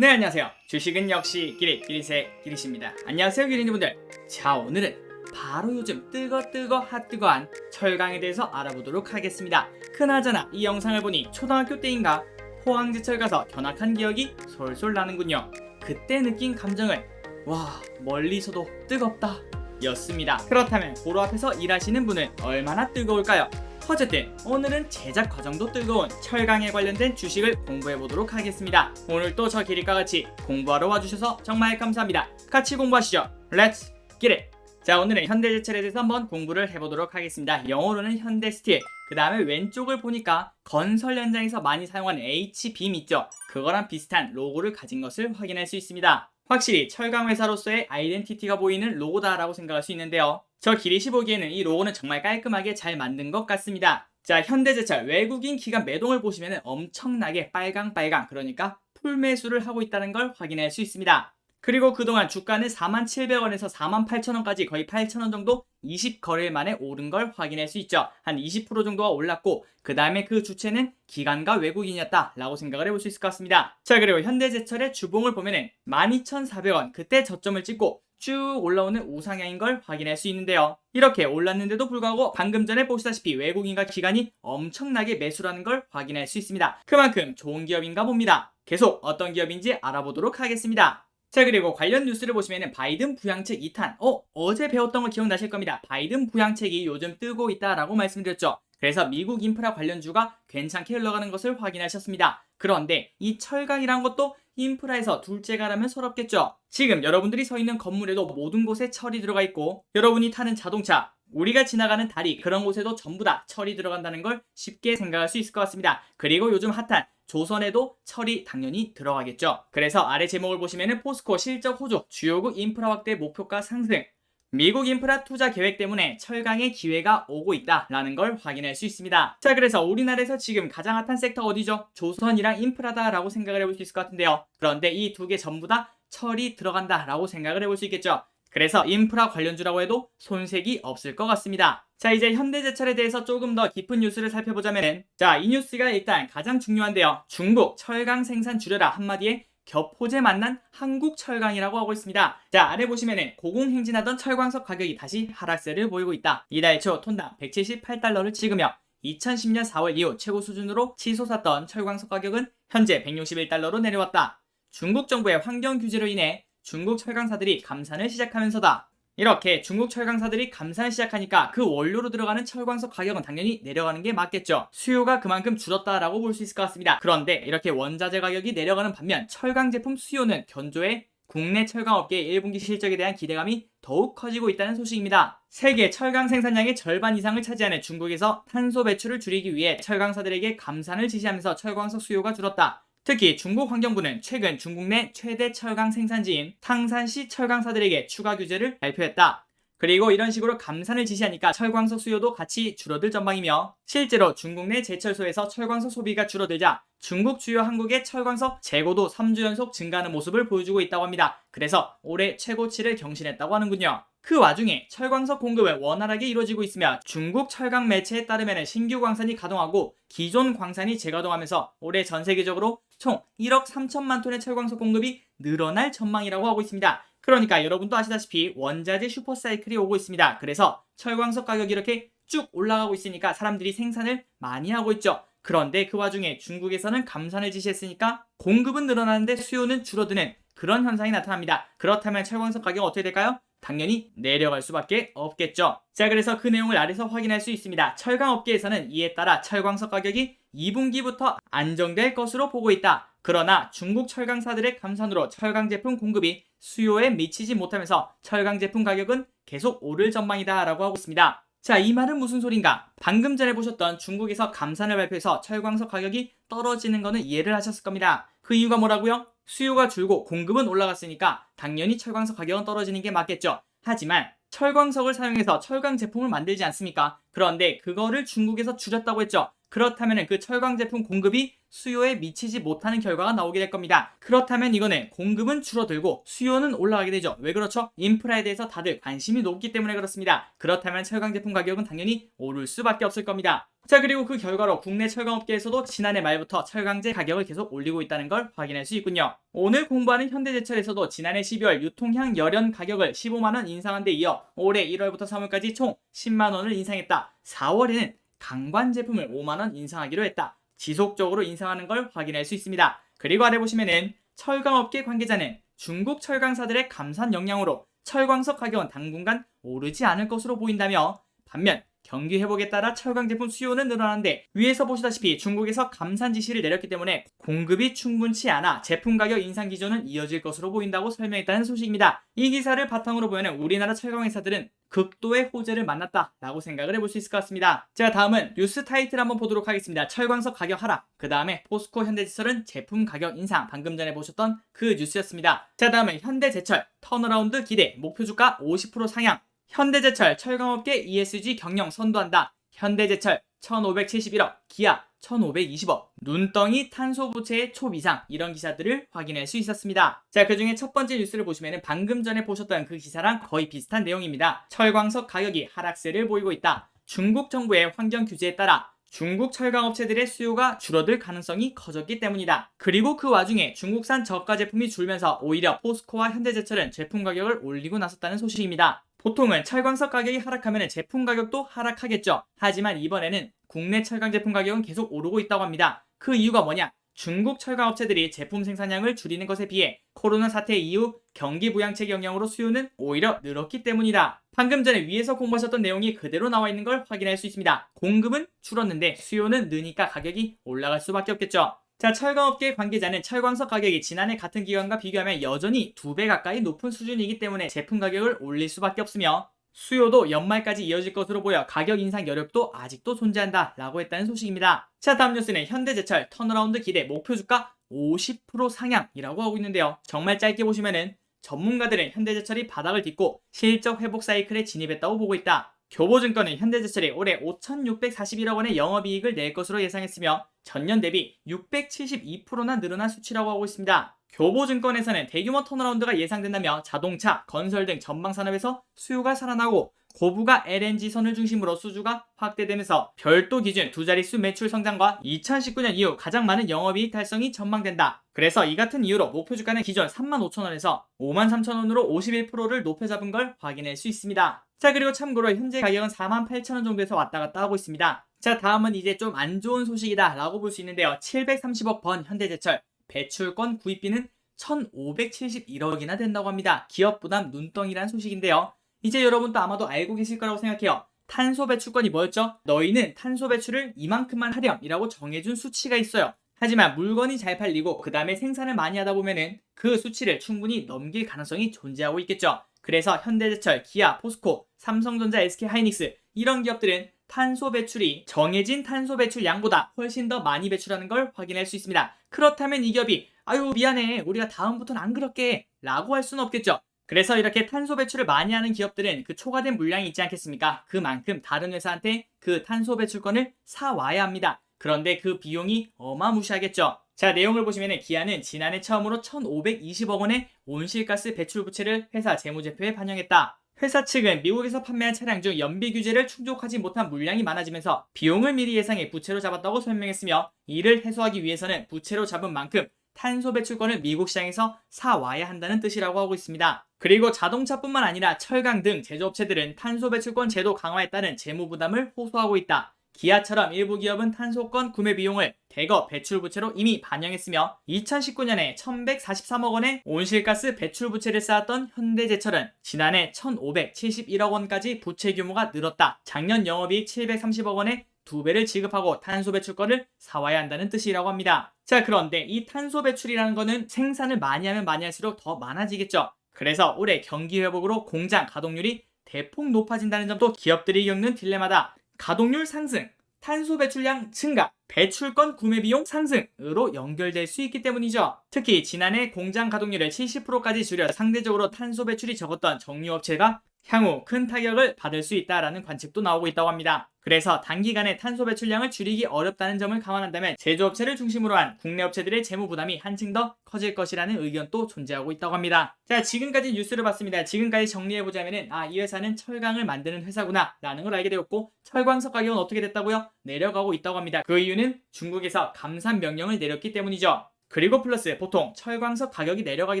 네, 안녕하세요. 주식은 역시 기릿기릿의 기릿입니다. 안녕하세요, 기릿님분들. 자, 오늘은 바로 요즘 뜨거 핫뜨거한 철강에 대해서 알아보도록 하겠습니다. 그나저나 이 영상을 보니 초등학교 때인가 포항제철 가서 견학한 기억이 솔솔 나는군요. 그때 느낀 감정은 와, 멀리서도 뜨겁다 였습니다. 그렇다면 보로 앞에서 일하시는 분은 얼마나 뜨거울까요? 어쨌든 오늘은 제작 과정도 뜨거운 철강에 관련된 주식을 공부해보도록 하겠습니다. 오늘도 저 기릿과 같이 공부하러 와주셔서 정말 감사합니다. 같이 공부하시죠. Let's get it! 자, 오늘은 현대제철에 대해서 한번 공부를 해보도록 하겠습니다. 영어로는 현대스틸, 그 다음에 왼쪽을 보니까 건설 현장에서 많이 사용하는 H빔 있죠? 그거랑 비슷한 로고를 가진 것을 확인할 수 있습니다. 확실히 철강 회사로서의 아이덴티티가 보이는 로고다라고 생각할 수 있는데요. 저 기릿이 보기에는 이 로고는 정말 깔끔하게 잘 만든 것 같습니다. 자, 현대제철 외국인 기관 매동을 보시면 엄청나게 빨강, 그러니까 풀매수를 하고 있다는 걸 확인할 수 있습니다. 그리고 그동안 주가는 47,000원에서 48,000원까지 거의 8,000원 정도 20거래일 만에 오른 걸 확인할 수 있죠. 한 20% 정도가 올랐고 그 다음에 그 주체는 기관과 외국인이었다 라고 생각을 해볼 수 있을 것 같습니다. 자, 그리고 현대제철의 주봉을 보면은 12,400원 그때 저점을 찍고 쭉 올라오는 우상향인 걸 확인할 수 있는데요. 이렇게 올랐는데도 불구하고 방금 전에 보시다시피 외국인과 기관이 엄청나게 매수라는 걸 확인할 수 있습니다. 그만큼 좋은 기업인가 봅니다. 계속 어떤 기업인지 알아보도록 하겠습니다. 자, 그리고 관련 뉴스를 보시면 바이든 부양책 2탄 어제 배웠던 거 기억나실 겁니다. 바이든 부양책이 요즘 뜨고 있다라고 말씀드렸죠. 그래서 미국 인프라 관련주가 괜찮게 흘러가는 것을 확인하셨습니다. 그런데 이 철강이란 것도 인프라에서 둘째가라면 서럽겠죠. 지금 여러분들이 서 있는 건물에도 모든 곳에 철이 들어가 있고 여러분이 타는 자동차, 우리가 지나가는 다리, 그런 곳에도 전부 다 철이 들어간다는 걸 쉽게 생각할 수 있을 것 같습니다. 그리고 요즘 핫한 조선에도 철이 당연히 들어가겠죠. 그래서 아래 제목을 보시면 포스코 실적 호조, 주요국 인프라 확대 목표가 상승, 미국 인프라 투자 계획 때문에 철강의 기회가 오고 있다라는 걸 확인할 수 있습니다. 자, 그래서 우리나라에서 지금 가장 핫한 섹터 어디죠? 조선이랑 인프라다라고 생각을 해볼 수 있을 것 같은데요. 그런데 이 두 개 전부 다 철이 들어간다라고 생각을 해볼 수 있겠죠. 그래서 인프라 관련주라고 해도 손색이 없을 것 같습니다. 자, 이제 현대제철에 대해서 조금 더 깊은 뉴스를 살펴보자면 자, 이 뉴스가 일단 가장 중요한데요. 중국 철강 생산 줄여라 한마디에 격포제 만난 한국철강이라고 하고 있습니다. 자, 아래 보시면은 고공행진하던 철광석 가격이 다시 하락세를 보이고 있다. 이달 초 톤당 178달러를 찍으며 2010년 4월 이후 최고 수준으로 치솟았던 철광석 가격은 현재 161달러로 내려왔다. 중국 정부의 환경 규제로 인해 중국 철강사들이 감산을 시작하면서다. 이렇게 중국 철강사들이 감산을 시작하니까 그 원료로 들어가는 철광석 가격은 당연히 내려가는 게 맞겠죠. 수요가 그만큼 줄었다라고 볼 수 있을 것 같습니다. 그런데 이렇게 원자재 가격이 내려가는 반면 철강 제품 수요는 견조해 국내 철강업계의 1분기 실적에 대한 기대감이 더욱 커지고 있다는 소식입니다. 세계 철강 생산량의 절반 이상을 차지하는 중국에서 탄소 배출을 줄이기 위해 철강사들에게 감산을 지시하면서 철광석 수요가 줄었다. 특히 중국 환경부는 최근 중국 내 최대 철강 생산지인 탕산시 철강사들에게 추가 규제를 발표했다. 그리고 이런 식으로 감산을 지시하니까 철광석 수요도 같이 줄어들 전망이며 실제로 중국 내 제철소에서 철광석 소비가 줄어들자 중국 주요 항국의 철광석 재고도 3주 연속 증가하는 모습을 보여주고 있다고 합니다. 그래서 올해 최고치를 경신했다고 하는군요. 그 와중에 철광석 공급은 원활하게 이루어지고 있으며 중국 철강 매체에 따르면 신규 광산이 가동하고 기존 광산이 재가동하면서 올해 전 세계적으로 총 1억 3천만 톤의 철광석 공급이 늘어날 전망이라고 하고 있습니다. 그러니까 여러분도 아시다시피 원자재 슈퍼사이클이 오고 있습니다. 그래서 철광석 가격이 이렇게 쭉 올라가고 있으니까 사람들이 생산을 많이 하고 있죠. 그런데 그 와중에 중국에서는 감산을 지시했으니까 공급은 늘어나는데 수요는 줄어드는 그런 현상이 나타납니다. 그렇다면 철광석 가격은 어떻게 될까요? 당연히 내려갈 수밖에 없겠죠. 자, 그래서 그 내용을 아래서 확인할 수 있습니다. 철강업계에서는 이에 따라 철광석 가격이 2분기부터 안정될 것으로 보고 있다. 그러나 중국 철강사들의 감산으로 철강 제품 공급이 수요에 미치지 못하면서 철강 제품 가격은 계속 오를 전망이다 라고 하고 있습니다. 자, 이 말은 무슨 소린가? 방금 전에 보셨던 중국에서 감산을 발표해서 철광석 가격이 떨어지는 거는 이해를 하셨을 겁니다. 그 이유가 뭐라고요? 수요가 줄고 공급은 올라갔으니까 당연히 철광석 가격은 떨어지는 게 맞겠죠. 하지만 철광석을 사용해서 철강 제품을 만들지 않습니까? 그런데 그거를 중국에서 줄였다고 했죠. 그렇다면 그 철강 제품 공급이 수요에 미치지 못하는 결과가 나오게 될 겁니다. 그렇다면 이거는 공급은 줄어들고 수요는 올라가게 되죠. 왜 그렇죠? 인프라에 대해서 다들 관심이 높기 때문에 그렇습니다. 그렇다면 철강 제품 가격은 당연히 오를 수밖에 없을 겁니다. 자, 그리고 그 결과로 국내 철강업계에서도 지난해 말부터 철강제 가격을 계속 올리고 있다는 걸 확인할 수 있군요. 오늘 공부하는 현대제철에서도 지난해 12월 유통형 열연 가격을 15만원 인상한 데 이어 올해 1월부터 3월까지 총 10만원을 인상했다. 4월에는 강관 제품을 5만원 인상하기로 했다. 지속적으로 인상하는 걸 확인할 수 있습니다. 그리고 아래 보시면은 철강업계 관계자는 중국 철강사들의 감산 역량으로 철광석 가격은 당분간 오르지 않을 것으로 보인다며, 반면 경기 회복에 따라 철강 제품 수요는 늘어나는데 위에서 보시다시피 중국에서 감산 지시를 내렸기 때문에 공급이 충분치 않아 제품 가격 인상 기조는 이어질 것으로 보인다고 설명했다는 소식입니다. 이 기사를 바탕으로 보면 우리나라 철강 회사들은 극도의 호재를 만났다라고 생각을 해볼 수 있을 것 같습니다. 자, 다음은 뉴스 타이틀 한번 보도록 하겠습니다. 철광석 가격 하락, 그 다음에 포스코 현대제철은 제품 가격 인상, 방금 전에 보셨던 그 뉴스였습니다. 자, 다음은 현대제철 턴어라운드 기대, 목표 주가 50% 상향. 현대제철 철강업계 ESG 경영 선도한다. 현대제철 1571억, 기아 1520억, 눈덩이 탄소 부채의 초비상, 이런 기사들을 확인할 수 있었습니다. 자, 그중에 첫 번째 뉴스를 보시면 방금 전에 보셨던 그 기사랑 거의 비슷한 내용입니다. 철광석 가격이 하락세를 보이고 있다. 중국 정부의 환경 규제에 따라 중국 철강업체들의 수요가 줄어들 가능성이 커졌기 때문이다. 그리고 그 와중에 중국산 저가 제품이 줄면서 오히려 포스코와 현대제철은 제품 가격을 올리고 나섰다는 소식입니다. 보통은 철광석 가격이 하락하면 제품 가격도 하락하겠죠. 하지만 이번에는 국내 철강 제품 가격은 계속 오르고 있다고 합니다. 그 이유가 뭐냐? 중국 철강업체들이 제품 생산량을 줄이는 것에 비해 코로나 사태 이후 경기 부양책 영향으로 수요는 오히려 늘었기 때문이다. 방금 전에 위에서 공부하셨던 내용이 그대로 나와 있는 걸 확인할 수 있습니다. 공급은 줄었는데 수요는 느니까 가격이 올라갈 수밖에 없겠죠. 자, 철강업계 관계자는 철광석 가격이 지난해 같은 기간과 비교하면 여전히 2배 가까이 높은 수준이기 때문에 제품 가격을 올릴 수밖에 없으며 수요도 연말까지 이어질 것으로 보여 가격 인상 여력도 아직도 존재한다 라고 했다는 소식입니다. 자, 다음 뉴스는 현대제철 턴어라운드 기대, 목표 주가 50% 상향이라고 하고 있는데요. 정말 짧게 보시면은 전문가들은 현대제철이 바닥을 딛고 실적 회복 사이클에 진입했다고 보고 있다. 교보증권은 현대제철이 올해 5,641억 원의 영업이익을 낼 것으로 예상했으며 전년 대비 672%나 늘어난 수치라고 하고 있습니다. 교보증권에서는 대규모 턴어라운드가 예상된다며 자동차, 건설 등 전방 산업에서 수요가 살아나고 고부가 LNG선을 중심으로 수주가 확대되면서 별도 기준 두 자릿수 매출 성장과 2019년 이후 가장 많은 영업이익 달성이 전망된다. 그래서 이 같은 이유로 목표 주가는 기존 35,000원에서 53,000원으로 51%를 높여 잡은 걸 확인할 수 있습니다. 자, 그리고 참고로 현재 가격은 48,000원 정도에서 왔다 갔다 하고 있습니다. 자, 다음은 이제 좀 안 좋은 소식이다 라고 볼 수 있는데요. 730억 번 현대제철 배출권 구입비는 1,571억이나 된다고 합니다. 기업 부담 눈덩이란 소식인데요. 이제 여러분도 아마도 알고 계실 거라고 생각해요. 탄소 배출권이 뭐였죠? 너희는 탄소 배출을 이만큼만 하렴 이라고 정해준 수치가 있어요. 하지만 물건이 잘 팔리고 그 다음에 생산을 많이 하다 보면은 그 수치를 충분히 넘길 가능성이 존재하고 있겠죠. 그래서 현대제철, 기아, 포스코, 삼성전자, SK하이닉스 이런 기업들은 탄소 배출이 정해진 탄소 배출 양보다 훨씬 더 많이 배출하는 걸 확인할 수 있습니다. 그렇다면 이 기업이 아유 미안해 우리가 다음부터는 안 그럴게 라고 할 수는 없겠죠. 그래서 이렇게 탄소 배출을 많이 하는 기업들은 그 초과된 물량이 있지 않겠습니까? 그만큼 다른 회사한테 그 탄소 배출권을 사와야 합니다. 그런데 그 비용이 어마무시하겠죠. 자, 내용을 보시면 기아는 지난해 처음으로 1,520억 원의 온실가스 배출 부채를 회사 재무제표에 반영했다. 회사 측은 미국에서 판매한 차량 중 연비 규제를 충족하지 못한 물량이 많아지면서 비용을 미리 예상해 부채로 잡았다고 설명했으며, 이를 해소하기 위해서는 부채로 잡은 만큼 탄소 배출권을 미국 시장에서 사와야 한다는 뜻이라고 하고 있습니다. 그리고 자동차뿐만 아니라 철강 등 제조업체들은 탄소 배출권 제도 강화에 따른 재무 부담을 호소하고 있다. 기아처럼 일부 기업은 탄소권 구매 비용을 대거 배출 부채로 이미 반영했으며 2019년에 1,143억 원의 온실가스 배출 부채를 쌓았던 현대제철은 지난해 1,571억 원까지 부채 규모가 늘었다. 작년 영업이익 730억 원의 2배를 지급하고 탄소 배출권을 사와야 한다는 뜻이라고 합니다. 자, 그런데 이 탄소 배출이라는 거는 생산을 많이 하면 많이 할수록 더 많아지겠죠. 그래서 올해 경기 회복으로 공장 가동률이 대폭 높아진다는 점도 기업들이 겪는 딜레마다. 가동률 상승, 탄소 배출량 증가, 배출권 구매 비용 상승으로 연결될 수 있기 때문이죠. 특히 지난해 공장 가동률을 70%까지 줄여 상대적으로 탄소 배출이 적었던 정유업체가 향후 큰 타격을 받을 수 있다라는 관측도 나오고 있다고 합니다. 그래서 단기간에 탄소 배출량을 줄이기 어렵다는 점을 감안한다면 제조업체를 중심으로 한 국내 업체들의 재무 부담이 한층 더 커질 것이라는 의견도 존재하고 있다고 합니다. 자, 지금까지 뉴스를 봤습니다. 지금까지 정리해보자면은 이 회사는 철강을 만드는 회사구나 라는 걸 알게 되었고, 철광석 가격은 어떻게 됐다고요? 내려가고 있다고 합니다. 그 이유는 중국에서 감산 명령을 내렸기 때문이죠. 그리고 플러스 보통 철광석 가격이 내려가게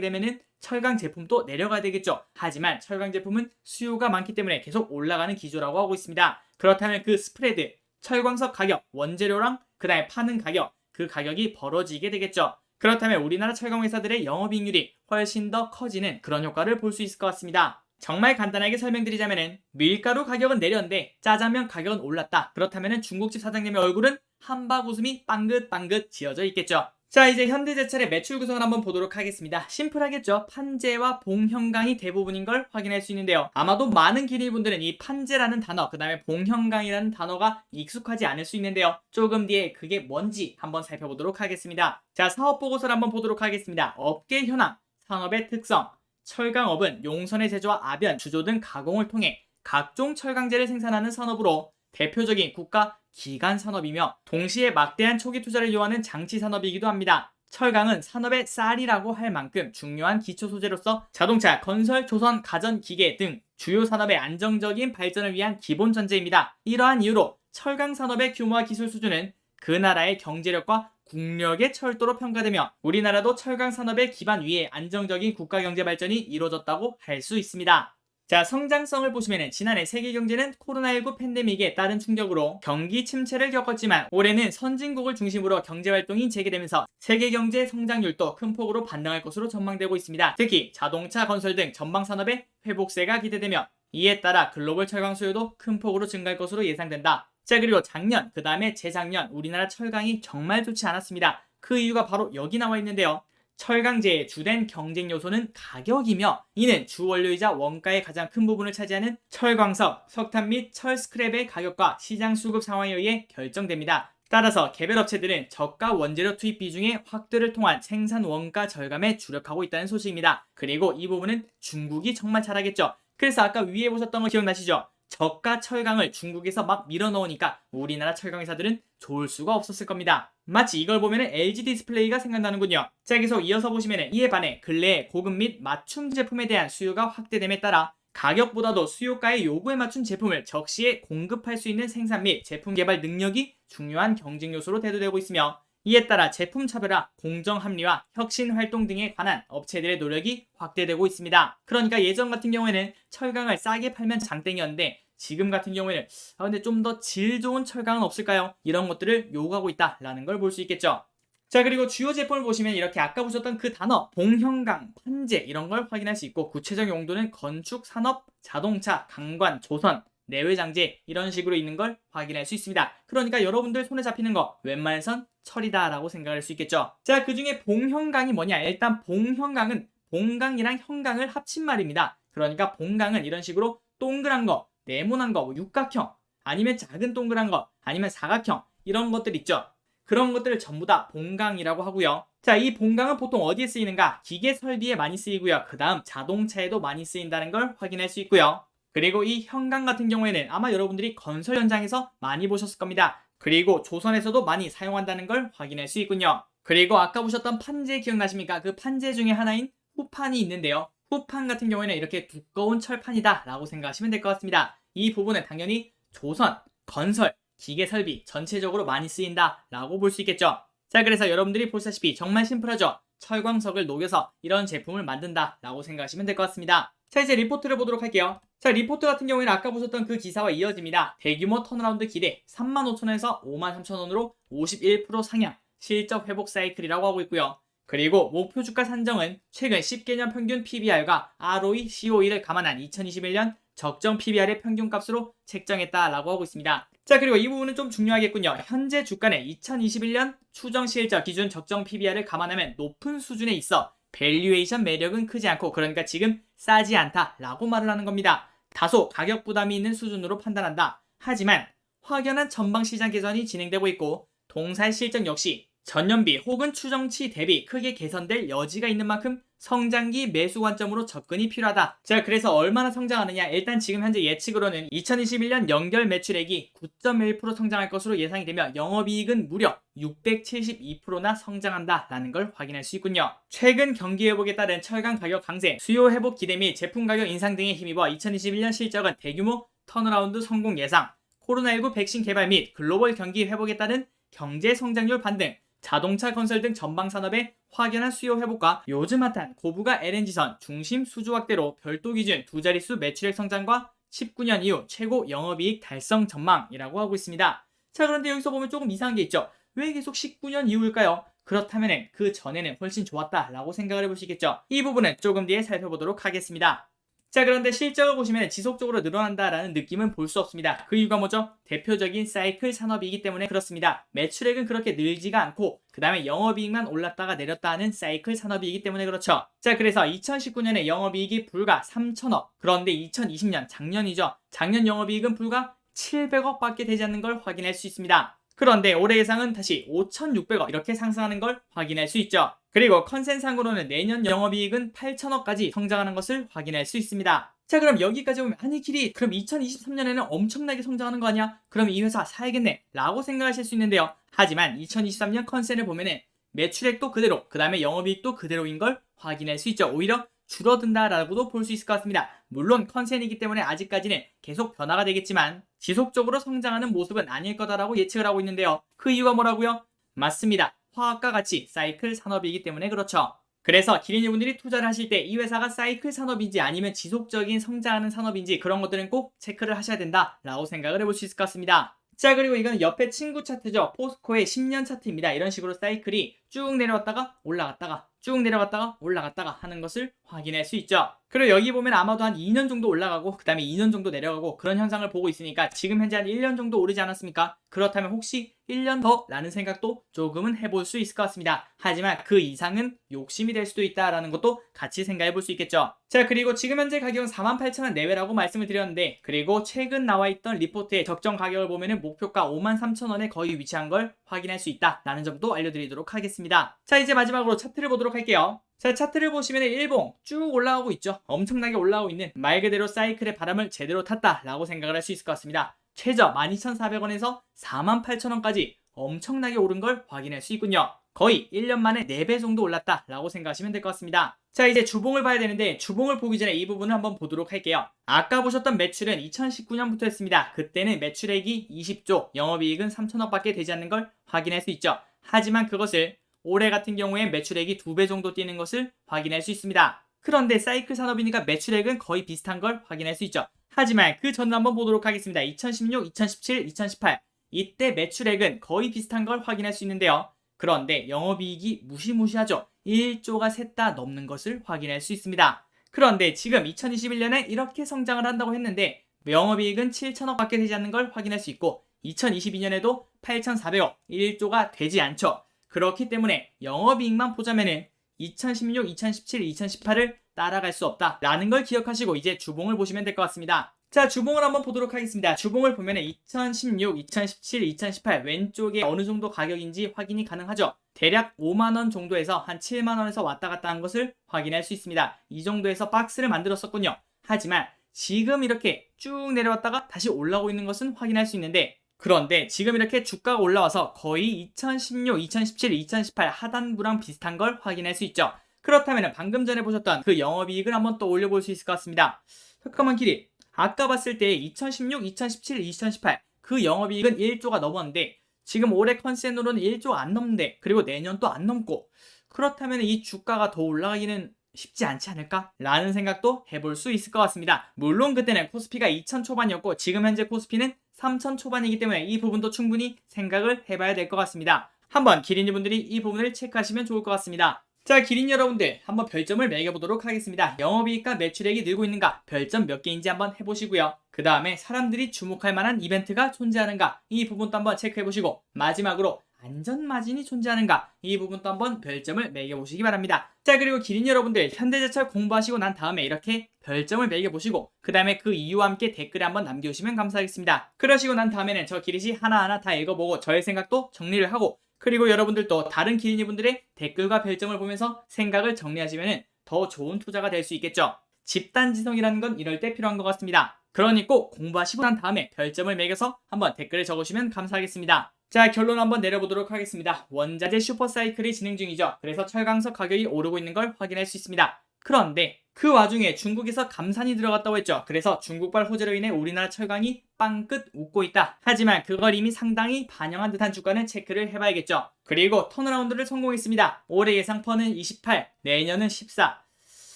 되면은 철강 제품도 내려가야 되겠죠. 하지만 철강 제품은 수요가 많기 때문에 계속 올라가는 기조라고 하고 있습니다. 그렇다면 그 스프레드, 철광석 가격, 원재료랑 그 다음에 파는 가격, 그 가격이 벌어지게 되겠죠. 그렇다면 우리나라 철강 회사들의 영업이익률이 훨씬 더 커지는 그런 효과를 볼 수 있을 것 같습니다. 정말 간단하게 설명드리자면은 밀가루 가격은 내렸는데 짜장면 가격은 올랐다. 그렇다면은 중국집 사장님의 얼굴은 한박 웃음이 빵긋빵긋 지어져 있겠죠. 자, 이제 현대제철의 매출 구성을 한번 보도록 하겠습니다. 심플하겠죠? 판재와 봉형강이 대부분인 걸 확인할 수 있는데요. 아마도 많은 기린이분들은 이 판재라는 단어, 그 다음에 봉형강이라는 단어가 익숙하지 않을 수 있는데요. 조금 뒤에 그게 뭔지 한번 살펴보도록 하겠습니다. 자, 사업보고서를 한번 보도록 하겠습니다. 업계 현황, 산업의 특성, 철강업은 용선의 제조와 압연, 주조 등 가공을 통해 각종 철강제를 생산하는 산업으로 대표적인 국가 기간 산업이며 동시에 막대한 초기 투자를 요하는 장치 산업이기도 합니다. 철강은 산업의 쌀이라고 할 만큼 중요한 기초 소재로서 자동차, 건설, 조선, 가전, 기계 등 주요 산업의 안정적인 발전을 위한 기본 전제입니다. 이러한 이유로 철강 산업의 규모와 기술 수준은 그 나라의 경제력과 국력의 철도로 평가되며 우리나라도 철강 산업의 기반 위에 안정적인 국가 경제 발전이 이루어졌다고 할 수 있습니다. 자, 성장성을 보시면은 지난해 세계 경제는 코로나19 팬데믹에 따른 충격으로 경기 침체를 겪었지만 올해는 선진국을 중심으로 경제 활동이 재개되면서 세계 경제 성장률도 큰 폭으로 반등할 것으로 전망되고 있습니다. 특히 자동차, 건설 등 전방 산업의 회복세가 기대되며 이에 따라 글로벌 철강 수요도 큰 폭으로 증가할 것으로 예상된다. 자, 그리고 작년, 그 다음에 재작년 우리나라 철강이 정말 좋지 않았습니다. 그 이유가 바로 여기 나와 있는데요. 철강제의 주된 경쟁 요소는 가격이며 이는 주 원료이자 원가의 가장 큰 부분을 차지하는 철광석, 석탄 및 철 스크랩의 가격과 시장 수급 상황에 의해 결정됩니다. 따라서 개별 업체들은 저가 원재료 투입 비중의 확대를 통한 생산 원가 절감에 주력하고 있다는 소식입니다. 그리고 이 부분은 중국이 정말 잘하겠죠. 그래서 아까 위에 보셨던 거 기억나시죠? 저가 철강을 중국에서 막 밀어넣으니까 우리나라 철강 회사들은 좋을 수가 없었을 겁니다. 마치 이걸 보면 LG 디스플레이가 생각나는군요. 자, 계속 이어서 보시면 이에 반해 근래에 고급 및 맞춤 제품에 대한 수요가 확대됨에 따라 가격보다도 수요가의 요구에 맞춘 제품을 적시에 공급할 수 있는 생산 및 제품 개발 능력이 중요한 경쟁 요소로 대두되고 있으며 이에 따라 제품 차별화, 공정 합리화, 혁신 활동 등에 관한 업체들의 노력이 확대되고 있습니다. 그러니까 예전 같은 경우에는 철강을 싸게 팔면 장땡이었는데 지금 같은 경우에는 근데 좀 더 질 좋은 철강은 없을까요? 이런 것들을 요구하고 있다라는 걸 볼 수 있겠죠. 자, 그리고 주요 제품을 보시면 이렇게 아까 보셨던 그 단어 봉형강, 판재 이런 걸 확인할 수 있고 구체적 용도는 건축, 산업, 자동차, 강관, 조선, 내외장재 이런 식으로 있는 걸 확인할 수 있습니다. 그러니까 여러분들 손에 잡히는 거 웬만해선 철이다 라고 생각할 수 있겠죠. 자, 그 중에 봉형강이 뭐냐? 일단 봉형강은 봉강이랑 형강을 합친 말입니다. 그러니까 봉강은 이런 식으로 동그란 거, 네모난 거, 육각형 아니면 작은 동그란 거 아니면 사각형 이런 것들 있죠. 그런 것들을 전부 다 봉강이라고 하고요. 자, 이 봉강은 보통 어디에 쓰이는가? 기계 설비에 많이 쓰이고요. 그 다음 자동차에도 많이 쓰인다는 걸 확인할 수 있고요. 그리고 이 형강 같은 경우에는 아마 여러분들이 건설 현장에서 많이 보셨을 겁니다. 그리고 조선에서도 많이 사용한다는 걸 확인할 수 있군요. 그리고 아까 보셨던 판재 기억나십니까? 그 판재 중에 하나인 후판이 있는데요. 후판 같은 경우에는 이렇게 두꺼운 철판이다 라고 생각하시면 될 것 같습니다. 이 부분은 당연히 조선, 건설, 기계 설비 전체적으로 많이 쓰인다 라고 볼 수 있겠죠. 자, 그래서 여러분들이 보시다시피 정말 심플하죠. 철광석을 녹여서 이런 제품을 만든다 라고 생각하시면 될 것 같습니다. 자, 이제 리포트를 보도록 할게요. 자, 리포트 같은 경우에는 아까 보셨던 그 기사와 이어집니다. 대규모 턴어라운드 기대 35,000원에서 53,000원으로 51% 상향, 실적 회복 사이클이라고 하고 있고요. 그리고 목표 주가 산정은 최근 10개년 평균 PBR과 ROE, COE를 감안한 2021년 적정 PBR의 평균값으로 책정했다라고 하고 있습니다. 자, 그리고 이 부분은 좀 중요하겠군요. 현재 주가는 2021년 추정 실적 기준 적정 PBR을 감안하면 높은 수준에 있어 밸류에이션 매력은 크지 않고 그러니까 지금 싸지 않다라고 말을 하는 겁니다. 다소 가격 부담이 있는 수준으로 판단한다. 하지만 확연한 전방 시장 개선이 진행되고 있고 동사의 실적 역시 전년비 혹은 추정치 대비 크게 개선될 여지가 있는 만큼 성장기 매수 관점으로 접근이 필요하다. 자, 그래서 얼마나 성장하느냐? 일단 지금 현재 예측으로는 2021년 연결 매출액이 9.1% 성장할 것으로 예상이 되며 영업이익은 무려 672%나 성장한다라는 걸 확인할 수 있군요. 최근 경기 회복에 따른 철강 가격 강세, 수요 회복 기대 및 제품 가격 인상 등에 힘입어 2021년 실적은 대규모 턴어라운드 성공 예상, 코로나19 백신 개발 및 글로벌 경기 회복에 따른 경제 성장률 반등, 자동차 건설 등 전방 산업의 확연한 수요 회복과 요즘 핫한 고부가 LNG선 중심 수주 확대로 별도 기준 두 자릿수 매출액 성장과 19년 이후 최고 영업이익 달성 전망이라고 하고 있습니다. 자, 그런데 여기서 보면 조금 이상한 게 있죠. 왜 계속 19년 이후일까요? 그렇다면 그 전에는 훨씬 좋았다라고 생각을 해보시겠죠. 이 부분은 조금 뒤에 살펴보도록 하겠습니다. 자, 그런데 실적을 보시면 지속적으로 늘어난다라는 느낌은 볼 수 없습니다. 그 이유가 뭐죠? 대표적인 사이클 산업이기 때문에 그렇습니다. 매출액은 그렇게 늘지가 않고 그 다음에 영업이익만 올랐다가 내렸다 하는 사이클 산업이기 때문에 그렇죠. 자, 그래서 2019년에 영업이익이 불과 3천억, 그런데 2020년 작년이죠. 작년 영업이익은 불과 700억 밖에 되지 않는 걸 확인할 수 있습니다. 그런데 올해 예상은 다시 5,600억 이렇게 상승하는 걸 확인할 수 있죠. 그리고 컨센상으로는 내년 영업이익은 8천억까지 성장하는 것을 확인할 수 있습니다. 자, 그럼 여기까지 보면 아니 길이 그럼 2023년에는 엄청나게 성장하는 거 아니야? 그럼 이 회사 사야겠네 라고 생각하실 수 있는데요. 하지만 2023년 컨센을 보면은 매출액도 그대로 그 다음에 영업이익도 그대로인 걸 확인할 수 있죠. 오히려 줄어든다라고도 볼 수 있을 것 같습니다. 물론 컨센이기 때문에 아직까지는 계속 변화가 되겠지만 지속적으로 성장하는 모습은 아닐 거다라고 예측을 하고 있는데요. 그 이유가 뭐라고요? 맞습니다. 화학과 같이 사이클 산업이기 때문에 그렇죠. 그래서 기린이분들이 투자를 하실 때 이 회사가 사이클 산업인지 아니면 지속적인 성장하는 산업인지 그런 것들은 꼭 체크를 하셔야 된다라고 생각을 해볼 수 있을 것 같습니다. 자, 그리고 이건 옆에 친구 차트죠. 포스코의 10년 차트입니다. 이런 식으로 사이클이 쭉 내려왔다가 올라갔다가 쭉 내려갔다가 올라갔다가 하는 것을 확인할 수 있죠. 그리고 여기 보면 아마도 한 2년 정도 올라가고 그 다음에 2년 정도 내려가고 그런 현상을 보고 있으니까 지금 현재 한 1년 정도 오르지 않았습니까? 그렇다면 혹시 1년 더? 라는 생각도 조금은 해볼 수 있을 것 같습니다. 하지만 그 이상은 욕심이 될 수도 있다라는 것도 같이 생각해 볼 수 있겠죠. 자, 그리고 지금 현재 가격은 48,000원 내외라고 말씀을 드렸는데 그리고 최근 나와있던 리포트의 적정 가격을 보면은 목표가 53,000원에 거의 위치한 걸 확인할 수 있다라는 점도 알려드리도록 하겠습니다. 자, 이제 마지막으로 차트를 보도록 할게요. 자, 차트를 보시면 일봉 쭉 올라가고 있죠. 엄청나게 올라가고 있는 말 그대로 사이클의 바람을 제대로 탔다라고 생각을 할 수 있을 것 같습니다. 최저 12,400원에서 48,000원까지 엄청나게 오른 걸 확인할 수 있군요. 거의 1년 만에 4배 정도 올랐다라고 생각하시면 될 것 같습니다. 자, 이제 주봉을 봐야 되는데 주봉을 보기 전에 이 부분을 한번 보도록 할게요. 아까 보셨던 매출은 2019년부터 했습니다. 그때는 매출액이 20조, 영업이익은 3천억 밖에 되지 않는 걸 확인할 수 있죠. 하지만 그것을 올해 같은 경우에 매출액이 2배 정도 뛰는 것을 확인할 수 있습니다. 그런데 사이클 산업이니까 매출액은 거의 비슷한 걸 확인할 수 있죠. 하지만 그 전을 한번 보도록 하겠습니다. 2016, 2017, 2018 이때 매출액은 거의 비슷한 걸 확인할 수 있는데요. 그런데 영업이익이 무시무시하죠. 1조가 셋 다 넘는 것을 확인할 수 있습니다. 그런데 지금 2021년에 이렇게 성장을 한다고 했는데 영업이익은 7천억 밖에 되지 않는 걸 확인할 수 있고 2022년에도 8,400억, 1조가 되지 않죠. 그렇기 때문에 영업이익만 보자면은 2016, 2017, 2018을 따라갈 수 없다라는 걸 기억하시고 이제 주봉을 보시면 될 것 같습니다. 자, 주봉을 한번 보도록 하겠습니다. 주봉을 보면은 2016, 2017, 2018 왼쪽에 어느 정도 가격인지 확인이 가능하죠. 대략 5만원 정도에서 한 7만원에서 왔다 갔다 한 것을 확인할 수 있습니다. 이 정도에서 박스를 만들었었군요. 하지만 지금 이렇게 쭉 내려왔다가 다시 올라오고 있는 것은 확인할 수 있는데 그런데 지금 이렇게 주가가 올라와서 거의 2016, 2017, 2018 하단부랑 비슷한 걸 확인할 수 있죠. 그렇다면 방금 전에 보셨던 그 영업이익을 한번 또 올려볼 수 있을 것 같습니다. 잠깐만 길이. 아까 봤을 때 2016, 2017, 2018 그 영업이익은 1조가 넘었는데 지금 올해 컨센으로는 1조 안 넘는데 그리고 내년 또 안 넘고 그렇다면 이 주가가 더 올라가기는 쉽지 않지 않을까? 라는 생각도 해볼 수 있을 것 같습니다. 물론 그때는 코스피가 2000 초반이었고 지금 현재 코스피는 3000 초반이기 때문에 이 부분도 충분히 생각을 해봐야 될 것 같습니다. 한번 기린이분들이 이 부분을 체크하시면 좋을 것 같습니다. 자, 기린 여러분들 한번 별점을 매겨보도록 하겠습니다. 영업이익과 매출액이 늘고 있는가 별점 몇 개인지 한번 해보시고요. 그 다음에 사람들이 주목할 만한 이벤트가 존재하는가 이 부분도 한번 체크해보시고 마지막으로 안전마진이 존재하는가 이 부분도 한번 별점을 매겨보시기 바랍니다. 자, 그리고 기린 여러분들 현대제철 공부하시고 난 다음에 이렇게 별점을 매겨보시고 그 다음에 그 이유와 함께 댓글에 한번 남겨주시면 감사하겠습니다. 그러시고 난 다음에는 저 기린이 하나하나 다 읽어보고 저의 생각도 정리를 하고 그리고 여러분들도 다른 기린이분들의 댓글과 별점을 보면서 생각을 정리하시면 더 좋은 투자가 될 수 있겠죠. 집단지성이라는 건 이럴 때 필요한 것 같습니다. 그러니 꼭 공부하시고 난 다음에 별점을 매겨서 한번 댓글을 적으시면 감사하겠습니다. 자, 결론 한번 내려보도록 하겠습니다. 원자재 슈퍼사이클이 진행 중이죠. 그래서 철강석 가격이 오르고 있는 걸 확인할 수 있습니다. 그런데 그 와중에 중국에서 감산이 들어갔다고 했죠. 그래서 중국발 호재로 인해 우리나라 철강이 빵끝 웃고 있다. 하지만 그걸 이미 상당히 반영한 듯한 주가는 체크를 해봐야겠죠. 그리고 턴어라운드를 성공했습니다. 올해 예상 펀은 28, 내년은 14.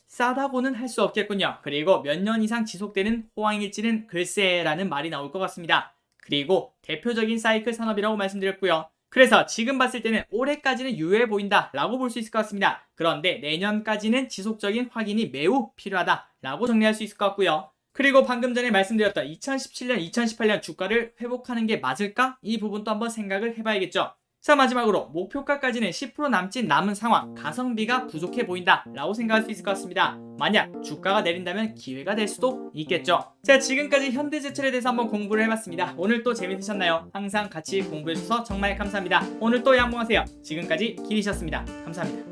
싸다고는 할 수 없겠군요. 그리고 몇 년 이상 지속되는 호황일지는 글쎄라는 말이 나올 것 같습니다. 그리고 대표적인 사이클 산업이라고 말씀드렸고요. 그래서 지금 봤을 때는 올해까지는 유효해 보인다 라고 볼 수 있을 것 같습니다. 그런데 내년까지는 지속적인 확인이 매우 필요하다 라고 정리할 수 있을 것 같고요. 그리고 방금 전에 말씀드렸던 2017년, 2018년 주가를 회복하는 게 맞을까? 이 부분도 한번 생각을 해봐야겠죠. 자, 마지막으로 목표가까지는 10% 남은 상황, 가성비가 부족해 보인다 라고 생각할 수 있을 것 같습니다. 만약 주가가 내린다면 기회가 될 수도 있겠죠. 자, 지금까지 현대제철에 대해서 한번 공부를 해봤습니다. 오늘 또 재밌으셨나요? 항상 같이 공부해주셔서 정말 감사합니다. 오늘 또 양봉하세요. 지금까지 길이셨습니다. 감사합니다.